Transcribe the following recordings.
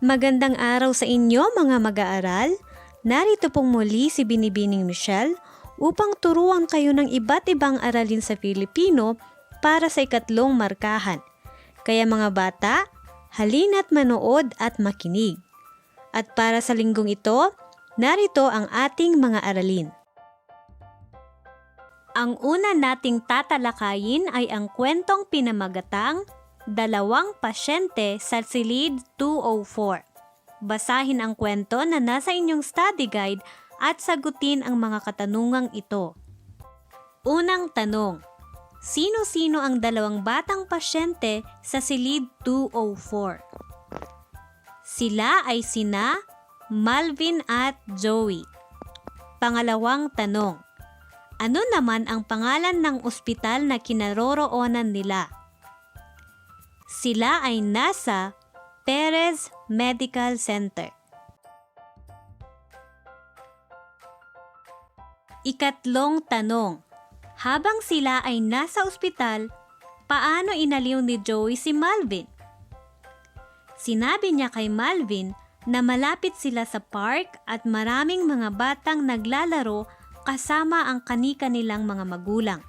Magandang araw sa inyo mga mag-aaral. Narito pong muli si Binibining Michelle upang turuan kayo ng iba't ibang aralin sa Filipino para sa ikatlong markahan. Kaya mga bata, halina't manood at makinig. At para sa linggong ito, narito ang ating mga aralin. Ang una nating tatalakayin ay ang kwentong pinamagatang Dalawang Pasyente sa Silid 204. Basahin ang kwento na nasa inyong study guide at sagutin ang mga katanungang ito. Unang tanong, sino-sino ang dalawang batang pasyente sa Silid 204? Sila ay sina Malvin at Joey. Pangalawang tanong, ano naman ang pangalan ng ospital na kinaroroonan nila? Sila ay nasa Perez Medical Center. Ikatlong tanong, habang sila ay nasa ospital, paano inaliw ni Joey si Malvin? Sinabi niya kay Malvin na malapit sila sa park at maraming mga batang naglalaro kasama ang kani-kanilang mga magulang.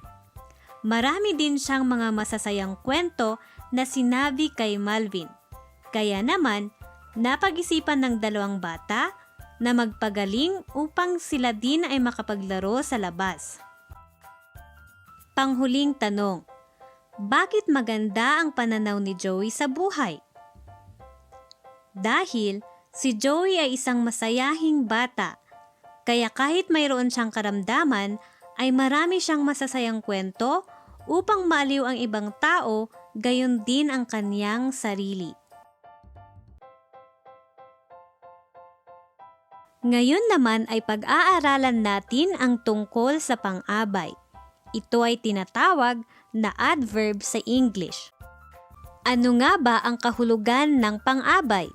Marami din siyang mga masasayang kwento na sinabi kay Malvin. Kaya naman, napag-isipan ng dalawang bata na magpagaling upang sila din ay makapaglaro sa labas. Panghuling tanong, bakit maganda ang pananaw ni Joey sa buhay? Dahil si Joey ay isang masayahing bata, kaya kahit mayroon siyang karamdaman, ay marami siyang masasayang kwento upang maaliw ang ibang tao, gayon din ang kaniyang sarili. Ngayon naman ay pag-aaralan natin ang tungkol sa pang-abay. Ito ay tinatawag na adverb sa English. Ano nga ba ang kahulugan ng pang-abay?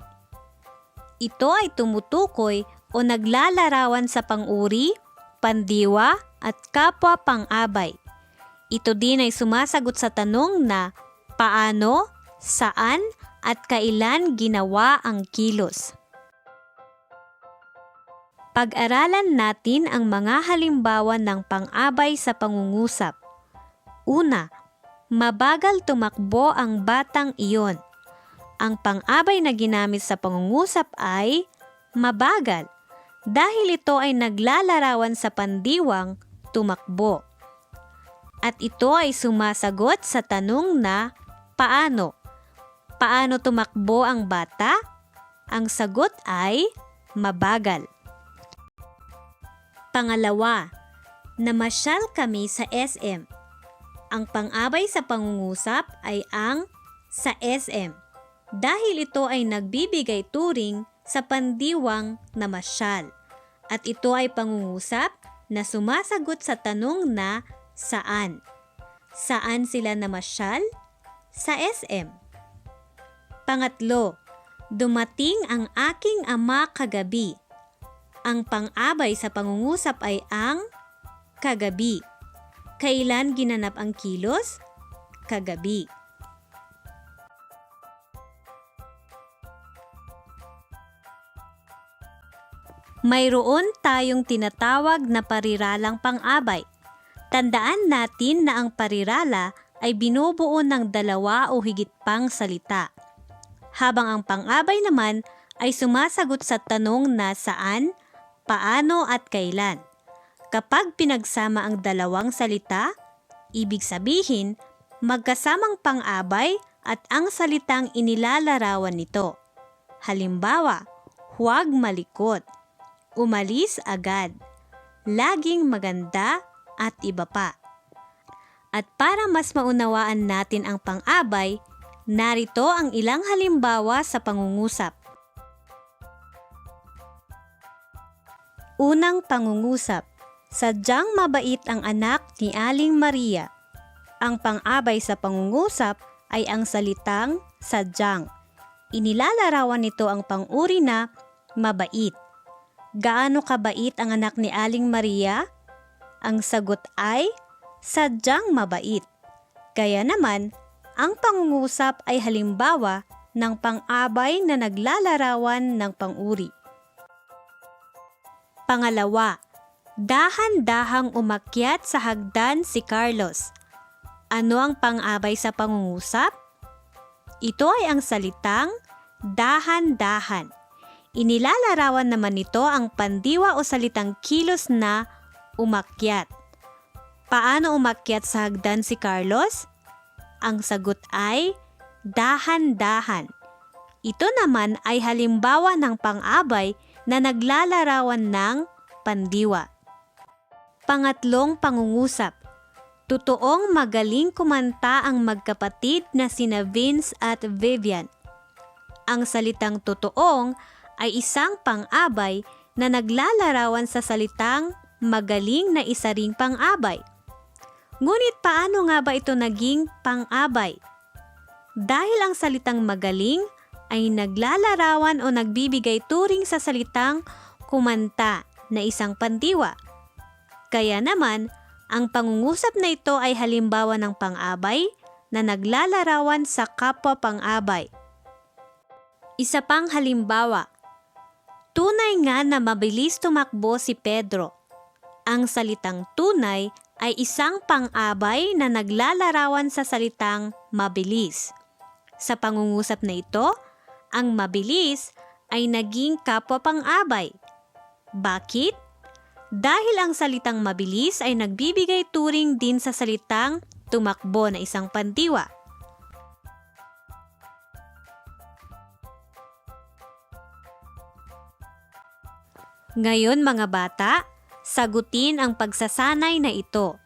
Ito ay tumutukoy o naglalarawan sa pang-uri, pandiwa at kapwa pang-abay. Ito din ay sumasagot sa tanong na paano, saan at kailan ginawa ang kilos. Pag-aralan natin ang mga halimbawa ng pang-abay sa pangungusap. Una, mabagal tumakbo ang batang iyon. Ang pang-abay na ginamit sa pangungusap ay mabagal dahil ito ay naglalarawan sa pandiwang tumakbo. At ito ay sumasagot sa tanong na paano? Paano tumakbo ang bata? Ang sagot ay mabagal. Pangalawa, namasyal kami sa SM. Ang pang-abay sa pangungusap ay ang sa SM dahil ito ay nagbibigay turing sa pandiwang namasyal. At ito ay pangungusap na sumasagot sa tanong na saan? Saan sila namasyal? Sa SM. Pangatlo, dumating ang aking ama kagabi. Ang pang-abay sa pangungusap ay ang kagabi. Kailan ginanap ang kilos? Kagabi. Mayroon tayong tinatawag na pariralang pang-abay. Tandaan natin na ang parirala ay binubuo ng dalawa o higit pang salita. Habang ang pang-abay naman ay sumasagot sa tanong na saan, paano at kailan. Kapag pinagsama ang dalawang salita, ibig sabihin magkasamang pang-abay at ang salitang inilalarawan nito. Halimbawa, huwag malikot, umalis agad, laging maganda at iba pa. At para mas maunawaan natin ang pang-abay, narito ang ilang halimbawa sa pangungusap. Unang pangungusap, sadyang mabait ang anak ni Aling Maria. Ang pang-abay sa pangungusap ay ang salitang sadyang. Inilalarawan nito ang pang-uri na mabait. Gaano kabait ang anak ni Aling Maria? Ang sagot ay sadyang mabait. Kaya naman, ang pangungusap ay halimbawa ng pang-abay na naglalarawan ng pang-uri. Pangalawa, dahan-dahang umakyat sa hagdan si Carlos. Ano ang pang-abay sa pangungusap? Ito ay ang salitang dahan-dahan. Inilalarawan naman nito ang pandiwa o salitang kilos na umakyat. Paano umakyat sa hagdan si Carlos? Ang sagot ay dahan-dahan. Ito naman ay halimbawa ng pang-abay na naglalarawan ng pandiwa. Pangatlong pangungusap. Totoong magaling kumanta ang magkapatid na sina Vince at Vivian. Ang salitang totoong ay isang pang-abay na naglalarawan sa salitang magaling na isa ring pang-abay. Ngunit paano nga ba ito naging pang-abay? Dahil ang salitang magaling ay naglalarawan o nagbibigay turing sa salitang kumanta na isang pandiwa. Kaya naman, ang pangungusap na ito ay halimbawa ng pang-abay na naglalarawan sa kapwa pang-abay. Isa pang halimbawa, tunay nga na mabilis tumakbo si Pedro. Ang salitang tunay ay isang pang-abay na naglalarawan sa salitang mabilis. Sa pangungusap na ito, ang mabilis ay naging kapwa pang-abay. Bakit? Dahil ang salitang mabilis ay nagbibigay turing din sa salitang tumakbo na isang pandiwa. Ngayon mga bata, sagutin ang pagsasanay na ito.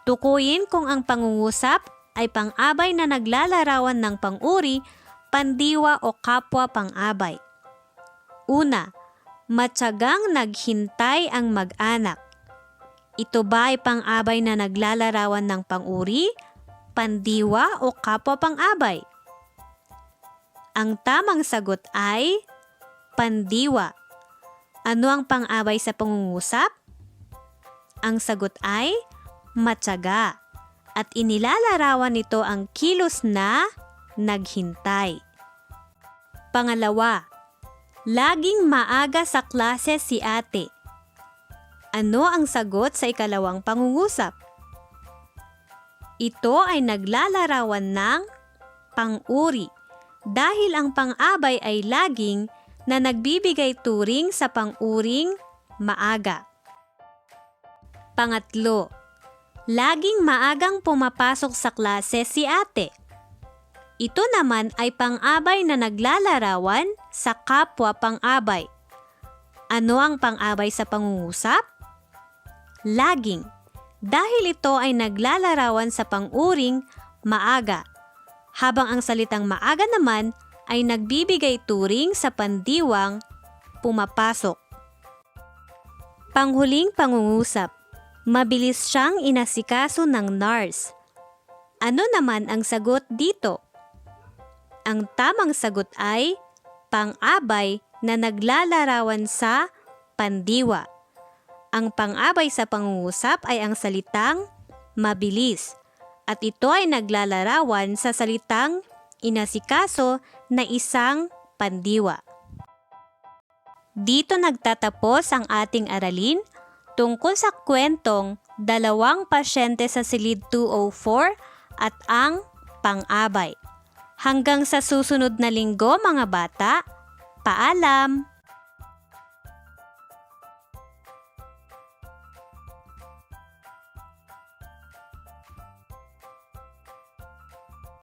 Tukuyin kung ang pangungusap ay pang-abay na naglalarawan ng pang-uri, pandiwa o kapwa pang-abay. Una, matyagang naghintay ang mag-anak. Ito ba ay pang-abay na naglalarawan ng pang-uri, pandiwa o kapwa pang-abay? Ang tamang sagot ay pandiwa. Ano ang pang-abay sa pangungusap? Ang sagot ay matyaga at inilalarawan nito ang kilos na naghintay. Pangalawa, laging maaga sa klase si ate. Ano ang sagot sa ikalawang pangungusap? Ito ay naglalarawan ng pang-uri dahil ang pang-abay ay laging na nagbibigay turing sa pang-uring maaga. Pangatlo, laging maagang pumapasok sa klase si ate. Ito naman ay pang-abay na naglalarawan sa kapwa pang-abay. Ano ang pang-abay sa pangungusap? Laging, dahil ito ay naglalarawan sa pang-uring maaga, habang ang salitang maaga naman ay nagbibigay turing sa pandiwang pumapasok. Panghuling pangungusap, mabilis siyang inasikaso ng nurse. Ano naman ang sagot dito? Ang tamang sagot ay pang-abay na naglalarawan sa pandiwa. Ang pang-abay sa pangungusap ay ang salitang mabilis at ito ay naglalarawan sa salitang inasikaso na isang pandiwa. Dito nagtatapos ang ating aralin tungkol sa kwentong Dalawang Pasyente sa Silid 204 at ang Pang-abay. Hanggang sa susunod na linggo mga bata, paalam!